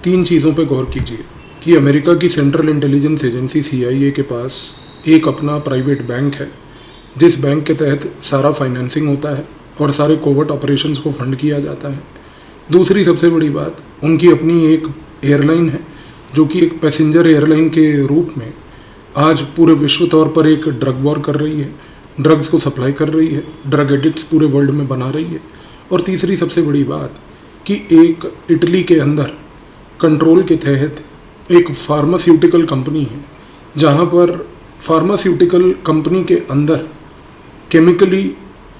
तीन चीज़ों पे गौर कीजिए कि अमेरिका की सेंट्रल इंटेलिजेंस एजेंसी CIA के पास एक अपना प्राइवेट बैंक है, जिस बैंक के तहत सारा फाइनेंसिंग होता है और सारे कोवर्ट ऑपरेशंस को फंड किया जाता है। दूसरी सबसे बड़ी बात, उनकी अपनी एक एयरलाइन है जो कि एक पैसेंजर एयरलाइन के रूप में आज पूरे विश्व तौर पर एक ड्रग वॉर कर रही है, ड्रग्स को सप्लाई कर रही है, ड्रग एडिक्ट्स पूरे वर्ल्ड में बना रही है। और तीसरी सबसे बड़ी बात कि एक इटली के अंदर कंट्रोल के तहत एक फार्मास्यूटिकल कंपनी है, जहां पर फार्मास्यूटिकल कंपनी के अंदर केमिकली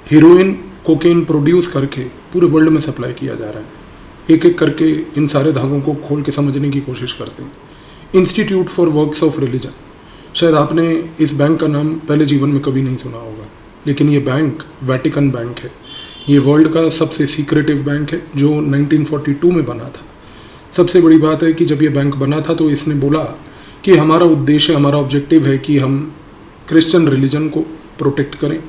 हीरोइन कोकेन प्रोड्यूस करके पूरे वर्ल्ड में सप्लाई किया जा रहा है। एक एक करके इन सारे धागों को खोल के समझने की कोशिश करते हैं। Institute for works of religion, शायद आपने इस बैंक का नाम पहले जीवन में कभी नहीं सुना होगा, लेकिन ये बैंक वेटिकन बैंक है। ये वर्ल्ड का सबसे सीक्रेटिव बैंक है जो 1942 में बना था। सबसे बड़ी बात है कि जब ये बैंक बना था तो इसने बोला कि हमारा उद्देश्य, हमारा ऑब्जेक्टिव है कि हम क्रिश्चियन रिलीजन को प्रोटेक्ट करें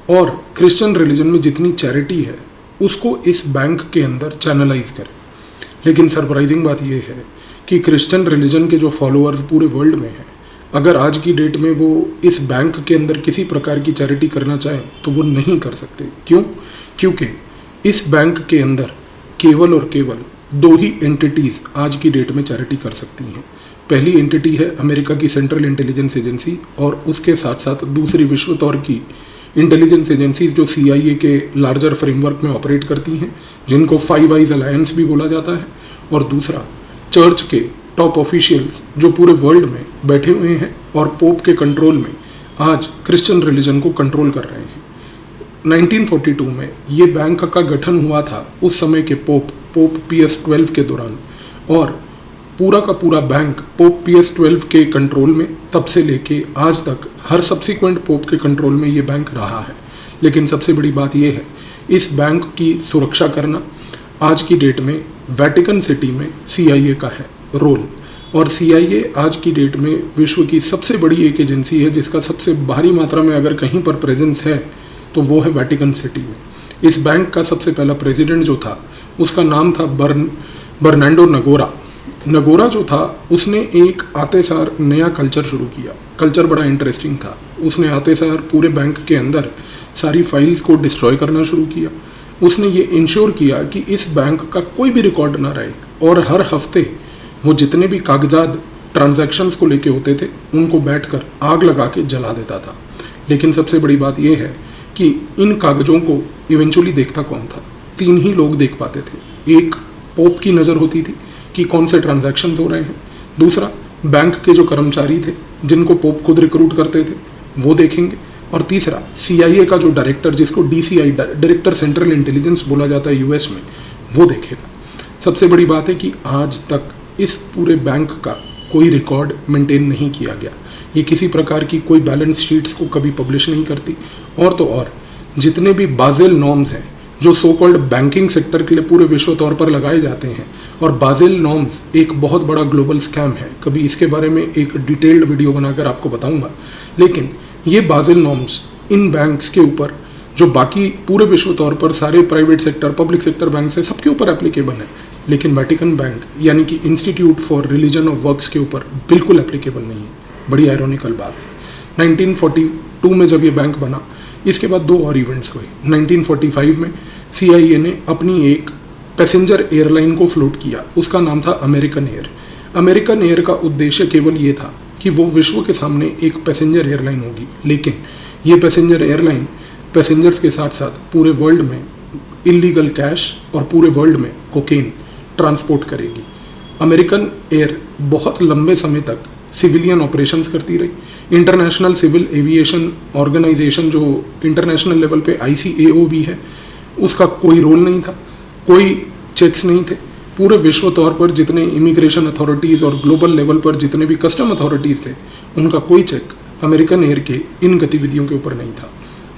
और क्रिश्चियन रिलीजन में जितनी चैरिटी है उसको इस बैंक के अंदर चैनलाइज करें। लेकिन सरप्राइजिंग बात यह है कि क्रिश्चियन रिलीजन के जो फॉलोअर्स पूरे वर्ल्ड में हैं, अगर आज की डेट में वो इस बैंक के अंदर किसी प्रकार की चैरिटी करना चाहें तो वो नहीं कर सकते। क्यों? क्योंकि इस बैंक के अंदर केवल और केवल दो ही एंटिटीज़ आज की डेट में चैरिटी कर सकती हैं। पहली एंटिटी है अमेरिका की सेंट्रल इंटेलिजेंस एजेंसी और उसके साथ साथ दूसरी विश्व तौर की इंटेलिजेंस एजेंसीज जो CIA के लार्जर फ्रेमवर्क में ऑपरेट करती हैं, जिनको फाइव आइज अलायंस भी बोला जाता है। और दूसरा चर्च के टॉप ऑफिशियल्स जो पूरे वर्ल्ड में बैठे हुए हैं और पोप के कंट्रोल में आज क्रिश्चियन रिलीजन को कंट्रोल कर रहे हैं। 1942 में ये बैंक का गठन हुआ था उस समय के पोप Pius XII के दौरान, और पूरा का पूरा बैंक पोप Pius XII के कंट्रोल में तब से लेके आज तक हर सब्सिक्वेंट पोप के कंट्रोल में ये बैंक रहा है। लेकिन सबसे बड़ी बात यह है, इस बैंक की सुरक्षा करना आज की डेट में वेटिकन सिटी में CIA का है रोल। और CIA आज की डेट में विश्व की सबसे बड़ी एक एजेंसी है जिसका सबसे भारी मात्रा में अगर कहीं पर प्रेजेंस है तो वो है वेटिकन सिटी में। इस बैंक का सबसे पहला प्रेसिडेंट जो था उसका नाम था बर्नांडो नगोरा। नगोरा जो था उसने एक आते सार नया कल्चर शुरू किया। कल्चर बड़ा इंटरेस्टिंग था। उसने आते सार पूरे बैंक के अंदर सारी फाइल्स को डिस्ट्रॉय करना शुरू किया। उसने ये इंश्योर किया कि इस बैंक का कोई भी रिकॉर्ड ना रहे, और हर हफ्ते वो जितने भी कागजात ट्रांजैक्शंस को लेके होते थे उनको बैठकर आग लगा के जला देता था। लेकिन सबसे बड़ी बात यह है कि इन कागजों को इवेंचुअली देखता कौन था? तीन ही लोग देख पाते थे। एक, पोप की नज़र होती थी कि कौन से ट्रांजैक्शंस हो रहे हैं। दूसरा, बैंक के जो कर्मचारी थे जिनको पोप खुद रिक्रूट करते थे वो देखेंगे। और तीसरा, CIA का जो डायरेक्टर, जिसको DCI डायरेक्टर सेंट्रल इंटेलिजेंस बोला जाता है US में, वो देखेगा। सबसे बड़ी बात है कि आज तक इस पूरे बैंक का कोई रिकॉर्ड मेंटेन नहीं किया गया। ये किसी प्रकार की कोई बैलेंस शीट्स को कभी पब्लिश नहीं करती। और तो और जितने भी बाज़ेल नॉर्म्स हैं जो सो कॉल्ड बैंकिंग सेक्टर के लिए पूरे विश्व तौर पर लगाए जाते हैं, और बाज़ेल नॉर्म्स एक बहुत बड़ा ग्लोबल स्कैम है, कभी इसके बारे में एक डिटेल्ड वीडियो बनाकर आपको बताऊंगा। लेकिन ये बाज़ेल नॉर्म्स इन बैंक्स के ऊपर, जो बाकी पूरे विश्व तौर पर सारे private sector, public sector bank से सबके ऊपर एप्लीकेबल है, लेकिन वेटिकन बैंक यानी कि institute for religion of works के ऊपर बिल्कुल एप्लीकेबल नहीं है। बड़ी आयरॉनिकल बात है। 1942 में जब ये बैंक बना, इसके बाद दो और इवेंट्स हुए। 1945 में CIA ने अपनी एक पैसेंजर एयरलाइन को फ्लोट किया, उसका नाम था अमेरिकन एयर। अमेरिकन एयर का उद्देश्य केवल ये था कि वो विश्व के सामने एक पैसेंजर एयरलाइन होगी, लेकिन ये पैसेंजर एयरलाइन पैसेंजर्स के साथ साथ पूरे वर्ल्ड में इलीगल कैश और पूरे वर्ल्ड में कोकेन ट्रांसपोर्ट करेगी। अमेरिकन एयर बहुत लंबे समय तक सिविलियन ऑपरेशंस करती रही। इंटरनेशनल सिविल एविएशन ऑर्गेनाइजेशन जो इंटरनेशनल लेवल पे ICAO भी है, उसका कोई रोल नहीं था, कोई चेक्स नहीं थे। पूरे विश्व तौर पर जितने इमिग्रेशन अथॉरिटीज़ और ग्लोबल लेवल पर जितने भी कस्टम अथॉरिटीज़ थे, उनका कोई चेक अमेरिकन एयर के इन गतिविधियों के ऊपर नहीं था।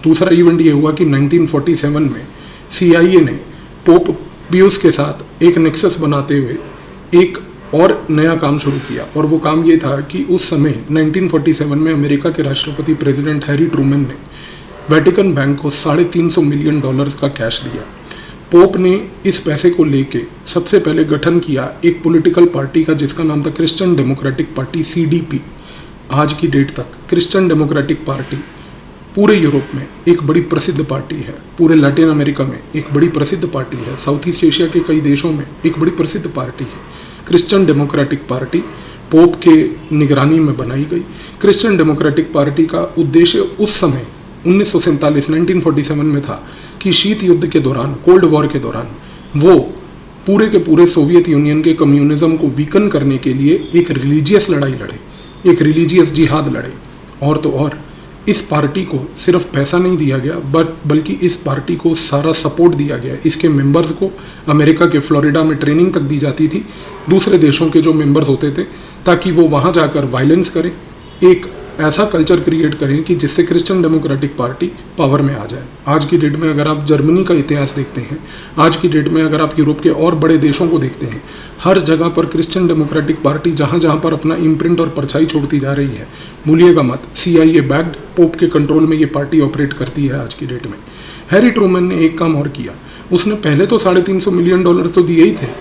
दूसरा इवेंट ये हुआ कि 1947 में CIA ने पोप पियूस के साथ एक नेक्सस बनाते हुए एक और नया काम शुरू किया, और वो काम ये था कि उस समय 1947 में अमेरिका के राष्ट्रपति प्रेसिडेंट हैरी ट्रूमैन ने वेटिकन बैंक को $350 मिलियन का कैश दिया। पोप ने इस पैसे को लेके सबसे पहले गठन किया एक पॉलिटिकल पार्टी का जिसका नाम था क्रिश्चियन डेमोक्रेटिक पार्टी CDP। आज की डेट तक क्रिश्चियन डेमोक्रेटिक पार्टी पूरे यूरोप में एक बड़ी प्रसिद्ध पार्टी है, पूरे लैटिन अमेरिका में एक बड़ी प्रसिद्ध पार्टी है, साउथ ईस्ट एशिया के कई देशों में एक बड़ी प्रसिद्ध पार्टी है। क्रिश्चियन डेमोक्रेटिक पार्टी पोप के निगरानी में बनाई गई। क्रिश्चियन डेमोक्रेटिक पार्टी का उद्देश्य उस समय 1947 में था कि शीत युद्ध के दौरान, कोल्ड वॉर के दौरान वो पूरे के पूरे सोवियत यूनियन के कम्युनिज्म को वीकन करने के लिए एक रिलीजियस लड़ाई लड़े, एक रिलीजियस जिहाद लड़े। और तो और इस पार्टी को सिर्फ पैसा नहीं दिया गया बल्कि इस पार्टी को सारा सपोर्ट दिया गया। इसके मेंबर्स को अमेरिका के फ्लोरिडा में ट्रेनिंग तक दी जाती थी, दूसरे देशों के जो मेंबर्स होते थे, ताकि वो वहाँ जाकर वायलेंस करें, एक ऐसा कल्चर क्रिएट करें कि जिससे क्रिश्चियन डेमोक्रेटिक पार्टी पावर में आ जाए। आज की डेट में अगर आप जर्मनी का इतिहास देखते हैं, आज की डेट में अगर आप यूरोप के और बड़े देशों को देखते हैं, हर जगह पर क्रिश्चियन डेमोक्रेटिक पार्टी जहाँ जहाँ पर अपना इम्प्रिंट और परछाई छोड़ती जा रही है। भूलिएगा मत, CIA बैक्ड पोप के कंट्रोल में ये पार्टी ऑपरेट करती है आज की डेट में। हैरी ट्रूमैन ने एक काम और किया, उसने पहले तो $350 मिलियन तो दिए ही थे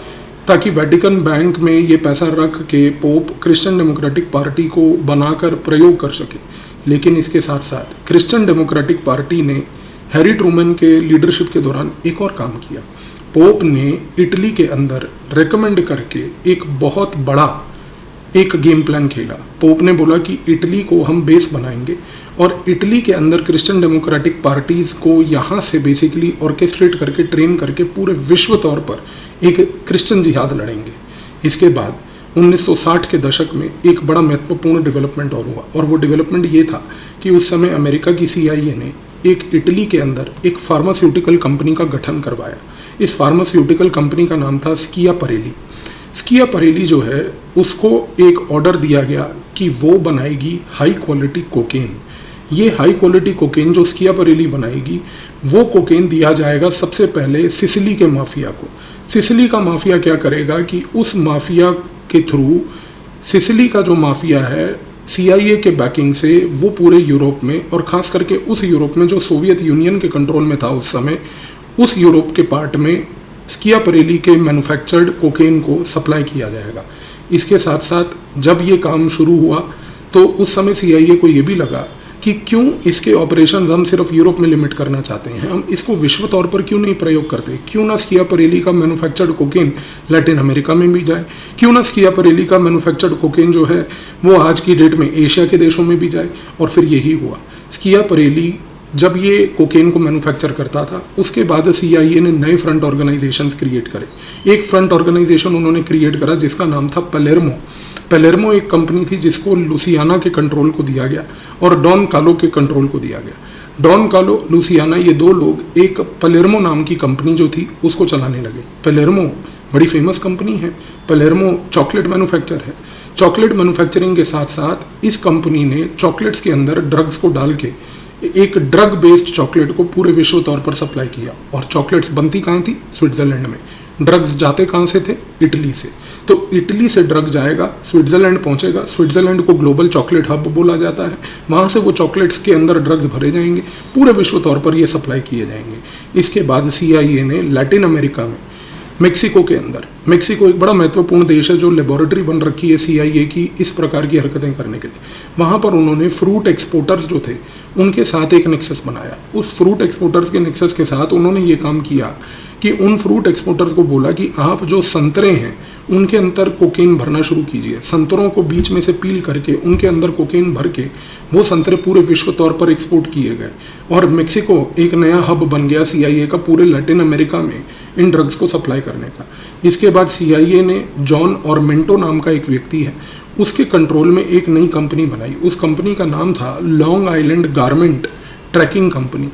ताकि वेटिकन बैंक में ये पैसा रख के पोप क्रिश्चियन डेमोक्रेटिक पार्टी को बनाकर प्रयोग कर सके। लेकिन इसके साथ साथ क्रिश्चियन डेमोक्रेटिक पार्टी ने हैरी ट्रूमैन के लीडरशिप के दौरान एक और काम किया। पोप ने इटली के अंदर रेकमेंड करके एक बहुत बड़ा एक गेम प्लान खेला। पोप ने बोला कि इटली को हम बेस बनाएंगे और इटली के अंदर क्रिश्चियन डेमोक्रेटिक पार्टीज़ को यहाँ से बेसिकली ऑर्केस्ट्रेट करके ट्रेन करके पूरे विश्व तौर पर एक क्रिश्चियन जिहाद लड़ेंगे। इसके बाद 1960 के दशक में एक बड़ा महत्वपूर्ण डेवलपमेंट और हुआ, और वो डेवलपमेंट ये था कि उस समय अमेरिका की CIA ने एक इटली के अंदर एक फार्मास्यूटिकल कंपनी का गठन करवाया। इस फार्मास्यूटिकल कंपनी का नाम था स्कियापरेली। स्कियापरेली जो है उसको एक ऑर्डर दिया गया कि वो बनाएगी हाई क्वालिटी कोकेन। ये हाई क्वालिटी कोकेन जो स्कियापरेली बनाएगी, वो कोकेन दिया जाएगा सबसे पहले सिसिली के माफिया को। सिसिली का माफिया क्या करेगा कि उस माफिया के थ्रू, सिसिली का जो माफिया है CIA के बैकिंग से वो पूरे यूरोप में, और ख़ास करके उस यूरोप में जो सोवियत यूनियन के कंट्रोल में था उस समय, उस यूरोप के पार्ट में स्कियापरेली के मैन्युफैक्चर्ड कोकेन को सप्लाई किया जाएगा। इसके साथ साथ जब ये काम शुरू हुआ तो उस समय CIA को ये भी लगा कि क्यों इसके ऑपरेशंस हम सिर्फ यूरोप में लिमिट करना चाहते हैं, हम इसको विश्व तौर पर क्यों नहीं प्रयोग करते, क्यों ना स्कियापरेली का मैन्युफैक्चर्ड कोकेन लैटिन अमेरिका में भी जाए, क्यों ना स्कियापरेली का मैन्युफैक्चर्ड कोकेन जो है वो आज की डेट में एशिया के देशों में भी जाए। और फिर यही हुआ। स्कियापरेली जब ये कोकेन को मैन्युफैक्चर करता था, उसके बाद CIA ने नए फ्रंट ऑर्गेनाइजेशंस क्रिएट करे। एक फ्रंट ऑर्गेनाइजेशन उन्होंने क्रिएट करा जिसका नाम था पलेर्मो। पलेर्मो एक कंपनी थी जिसको लुसियाना के कंट्रोल को दिया गया और डॉन कालो के कंट्रोल को दिया गया। डॉन कालो, लुसियाना, ये दो लोग एक पलेर्मो नाम की कंपनी जो थी उसको चलाने लगे। पलेर्मो बड़ी फेमस कंपनी है। पलेर्मो चॉकलेट मैन्युफैक्चर है। चॉकलेट मैन्युफैक्चरिंग के साथ साथ इस कंपनी ने चॉकलेट्स के अंदर ड्रग्स को डाल के एक ड्रग बेस्ड चॉकलेट को पूरे विश्व तौर पर सप्लाई किया। और चॉकलेट्स बनती कहाँ थी? स्विट्जरलैंड में। ड्रग्स जाते कहाँ से थे? इटली से। तो इटली से ड्रग जाएगा, स्विट्जरलैंड पहुंचेगा। स्विट्जरलैंड को ग्लोबल चॉकलेट हब बोला जाता है। वहाँ से वो चॉकलेट्स के अंदर ड्रग्स भरे जाएंगे, पूरे विश्व तौर पर ये सप्लाई किए जाएंगे। इसके बाद CIA ने लैटिन अमेरिका में, मेक्सिको के अंदर, मेक्सिको एक बड़ा महत्वपूर्ण देश है जो लेबोरेटरी बन रखी है CIA की इस प्रकार की हरकतें करने के लिए, वहाँ पर उन्होंने फ्रूट एक्सपोर्टर्स जो थे उनके साथ एक नेक्सस बनाया। उस फ्रूट एक्सपोर्टर्स के नेक्सस के साथ उन्होंने ये काम किया कि उन फ्रूट एक्सपोर्टर्स को बोला कि आप जो संतरे हैं उनके अंदर कोकेन भरना शुरू कीजिए। संतरों को बीच में से पील करके उनके अंदर कोकेन भर के वो संतरे पूरे विश्व तौर पर एक्सपोर्ट किए गए और मेक्सिको एक नया हब बन गया CIA का पूरे लैटिन अमेरिका में इन ड्रग्स को सप्लाई करने का। इसके बाद CIA ने जॉन ऑर्मेंटो नाम का एक व्यक्ति है, उसके कंट्रोल में एक नई कंपनी बनाई। उस कंपनी का नाम था Long Island Garment Tracking Company.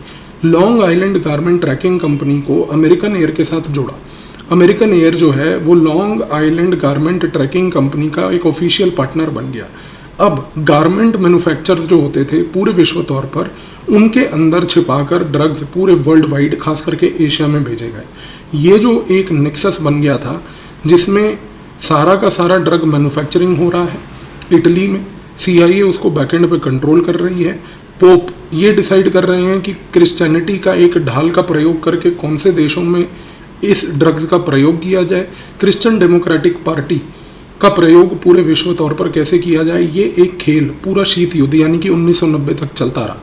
Long Island Garment Tracking Company को अमेरिकन एयर के साथ जोड़ा। अमेरिकन एयर जो है वो Long Island Garment Tracking Company का एक ऑफिशियल पार्टनर बन गया। अब गारमेंट मैन्युफैक्चरर्स जो होते थे पूरे विश्व तौर पर, उनके अंदर छिपाकर ड्रग्स पूरे वर्ल्ड वाइड खास करके एशिया में भेजे गए। ये जो एक नेक्सस बन गया था जिसमें सारा का सारा ड्रग मैन्युफैक्चरिंग हो रहा है इटली में, CIA उसको बैकएंड पे कंट्रोल कर रही है। पोप ये डिसाइड कर रहे हैं कि क्रिश्चियनिटी का एक ढाल का प्रयोग करके कौन से देशों में इस ड्रग्स का प्रयोग किया जाए, क्रिश्चियन डेमोक्रेटिक पार्टी का प्रयोग पूरे विश्व तौर पर कैसे किया जाए, ये एक खेल पूरा शीत युद्ध यानी कि 1990 तक चलता रहा।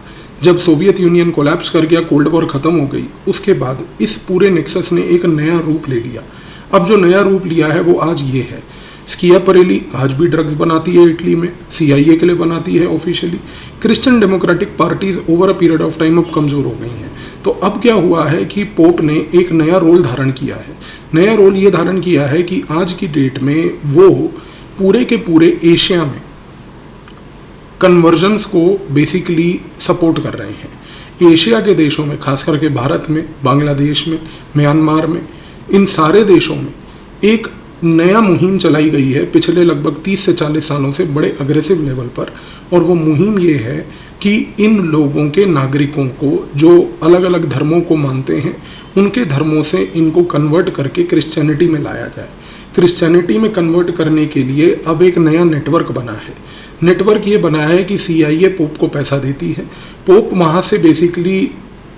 जब सोवियत यूनियन कोलैप्स कर गया, कोल्ड वॉर खत्म हो गई, उसके बाद इस पूरे नेक्सस ने एक नया रूप ले लिया। अब जो नया रूप लिया है वो आज ये है। स्कियापरेली आज भी ड्रग्स बनाती है इटली में, CIA के लिए बनाती है officially. Christian democratic parties over a period of time अब कमज़ोर हो गई हैं। तो अब क्या हुआ है कि पोप ने एक नया रोल धारण किया है। नया रोल ये धारण किया है कि आज की डेट में वो पूरे के पूरे एशिया में कन्वर्जन्स को बेसिकली सपोर्ट कर रहे हैं। एशिया के देशों में, खास करके भारत में, बांग्लादेश में, म्यांमार में, इन सारे देशों में एक नया मुहिम चलाई गई है पिछले लगभग 30 से 40 सालों से बड़े अग्रेसिव लेवल पर। और वो मुहिम ये है कि इन लोगों के नागरिकों को जो अलग अलग धर्मों को मानते हैं उनके धर्मों से इनको कन्वर्ट करके क्रिश्चियनिटी में लाया जाए। क्रिश्चियनिटी में कन्वर्ट करने के लिए अब एक नया नेटवर्क बना है। नेटवर्क ये बनाया है कि CIA पोप को पैसा देती है। पोप वहाँ से बेसिकली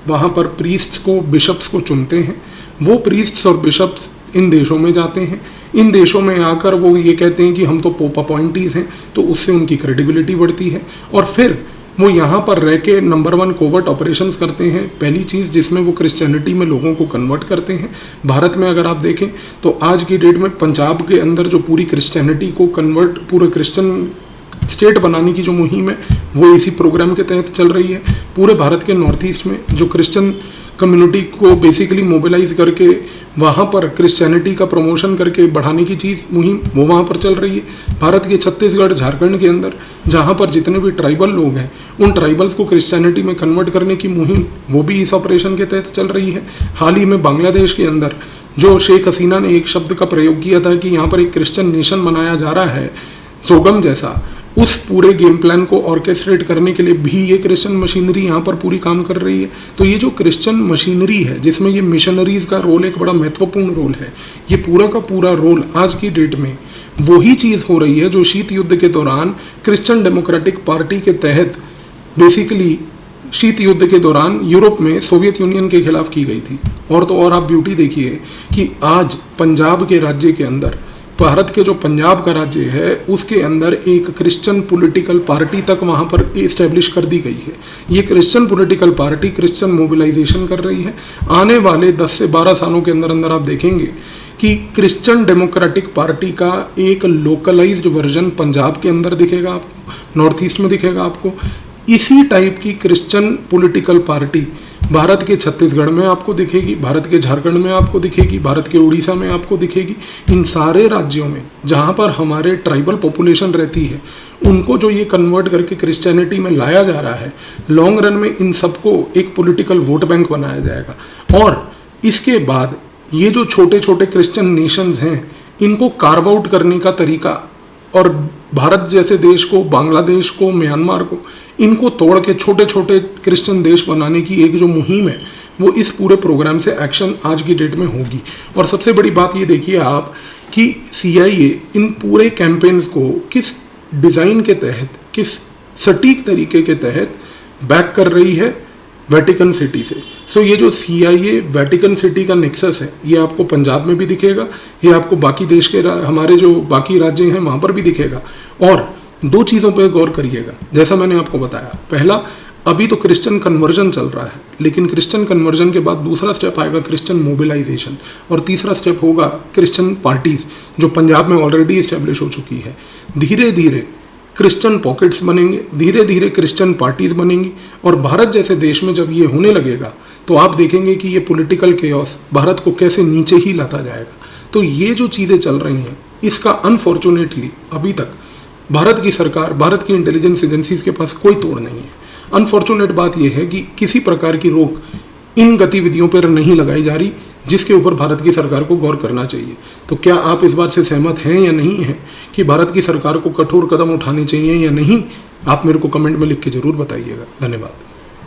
वहाँ पर प्रीस्ट्स को, बिशप्स को चुनते हैं। वो प्रीस्ट्स और बिशप्स इन देशों में जाते हैं। इन देशों में आकर वो ये कहते हैं कि हम तो पोप अपॉइंटीज़ हैं, तो उससे उनकी क्रेडिबिलिटी बढ़ती है। और फिर वो यहाँ पर रह के नंबर 1 कोवर्ट ऑपरेशंस करते हैं। पहली चीज़ जिसमें वो क्रिश्चियनिटी में लोगों को कन्वर्ट करते हैं। भारत में अगर आप देखें तो आज की डेट में पंजाब के अंदर जो पूरी क्रिश्चियनिटी को कन्वर्ट, पूरे क्रिश्चियन स्टेट बनाने की जो मुहिम है वो इसी प्रोग्राम के तहत चल रही है। पूरे भारत के नॉर्थ ईस्ट में जो क्रिश्चियन कम्युनिटी को बेसिकली मोबिलाइज करके वहाँ पर क्रिश्चियनिटी का प्रमोशन करके बढ़ाने की चीज़ मुहिम वो वहाँ पर चल रही है। भारत के छत्तीसगढ़, झारखंड के अंदर जहाँ पर जितने भी ट्राइबल लोग हैं उन ट्राइबल्स को क्रिश्चियनिटी में कन्वर्ट करने की मुहिम वो भी इस ऑपरेशन के तहत चल रही है। हाल ही में बांग्लादेश के अंदर जो शेख हसीना ने एक शब्द का प्रयोग किया था कि यहाँ पर एक क्रिश्चियन नेशन बनाया जा रहा है, सोगम जैसा, उस पूरे गेम प्लान को ऑर्केस्ट्रेट करने के लिए भी ये क्रिश्चियन मशीनरी यहाँ पर पूरी काम कर रही है। तो ये जो क्रिश्चियन मशीनरी है जिसमें ये मिशनरीज का रोल एक बड़ा महत्वपूर्ण रोल है, ये पूरा का पूरा रोल आज की डेट में वही चीज़ हो रही है जो शीत युद्ध के दौरान क्रिश्चियन डेमोक्रेटिक पार्टी के तहत बेसिकली शीत युद्ध के दौरान यूरोप में सोवियत यूनियन के खिलाफ की गई थी। और तो और आप ब्यूटी देखिए कि आज पंजाब के राज्य के अंदर, भारत के जो पंजाब का राज्य है उसके अंदर एक क्रिश्चियन पॉलिटिकल पार्टी तक वहाँ पर इस्टेब्लिश कर दी गई है। ये Christian political party Christian mobilisation कर रही है। आने वाले 10 से 12 सालों के अंदर अंदर आप देखेंगे कि क्रिश्चियन डेमोक्रेटिक पार्टी का एक लोकलाइज्ड वर्जन पंजाब के अंदर दिखेगा आपको, नॉर्थ ईस्ट में दिखेगा आपको। इसी टाइप की क्रिश्चियन पॉलिटिकल पार्टी भारत के छत्तीसगढ़ में आपको दिखेगी, भारत के झारखंड में आपको दिखेगी, भारत के उड़ीसा में आपको दिखेगी। इन सारे राज्यों में जहाँ पर हमारे ट्राइबल पॉपुलेशन रहती है उनको जो ये कन्वर्ट करके क्रिश्चियनिटी में लाया जा रहा है, लॉन्ग रन में इन सबको एक पॉलिटिकल वोट बैंक बनाया जाएगा। और इसके बाद ये जो छोटे छोटे क्रिश्चियन नेशंस हैं इनको कार्व आउट करने का तरीका, और भारत जैसे देश को, बांग्लादेश को, म्यांमार को, इनको तोड़ के छोटे छोटे क्रिश्चियन देश बनाने की एक जो मुहिम है वो इस पूरे प्रोग्राम से एक्शन आज की डेट में होगी। और सबसे बड़ी बात ये देखिए आप कि CIA इन पूरे कैंपेन्स को किस डिज़ाइन के तहत, किस सटीक तरीके के तहत बैक कर रही है, वेटिकन सिटी से। सो ये जो CIA वेटिकन सिटी का नेक्सस है ये आपको पंजाब में भी दिखेगा, ये आपको बाकी देश के हमारे जो बाकी राज्य हैं वहाँ पर भी दिखेगा। और 2 चीज़ों पर गौर करिएगा, जैसा मैंने आपको बताया, पहला अभी तो क्रिश्चियन कन्वर्जन चल रहा है, लेकिन क्रिश्चियन कन्वर्जन के बाद दूसरा स्टेप आएगा क्रिश्चियन मोबिलाइजेशन, और तीसरा स्टेप होगा क्रिश्चियन पार्टीज़ जो पंजाब में ऑलरेडी इस्टेब्लिश हो चुकी है। धीरे धीरे क्रिश्चियन पॉकेट्स बनेंगे, धीरे धीरे क्रिश्चियन पार्टीज बनेंगी। और भारत जैसे देश में जब ये होने लगेगा तो आप देखेंगे कि ये पॉलिटिकल केओस भारत को कैसे नीचे ही लाता जाएगा। तो ये जो चीज़ें चल रही हैं इसका अनफॉर्चुनेटली अभी तक भारत की सरकार, भारत की इंटेलिजेंस एजेंसीज के पास कोई तोड़ नहीं है। अनफॉर्चुनेट बात यह है कि किसी प्रकार की रोक इन गतिविधियों पर नहीं लगाई जा रही जिसके ऊपर भारत की सरकार को गौर करना चाहिए। तो क्या आप इस बात से सहमत हैं या नहीं हैं कि भारत की सरकार को कठोर कदम उठाने चाहिए या नहीं? आप मेरे को कमेंट में लिख के ज़रूर बताइएगा। धन्यवाद।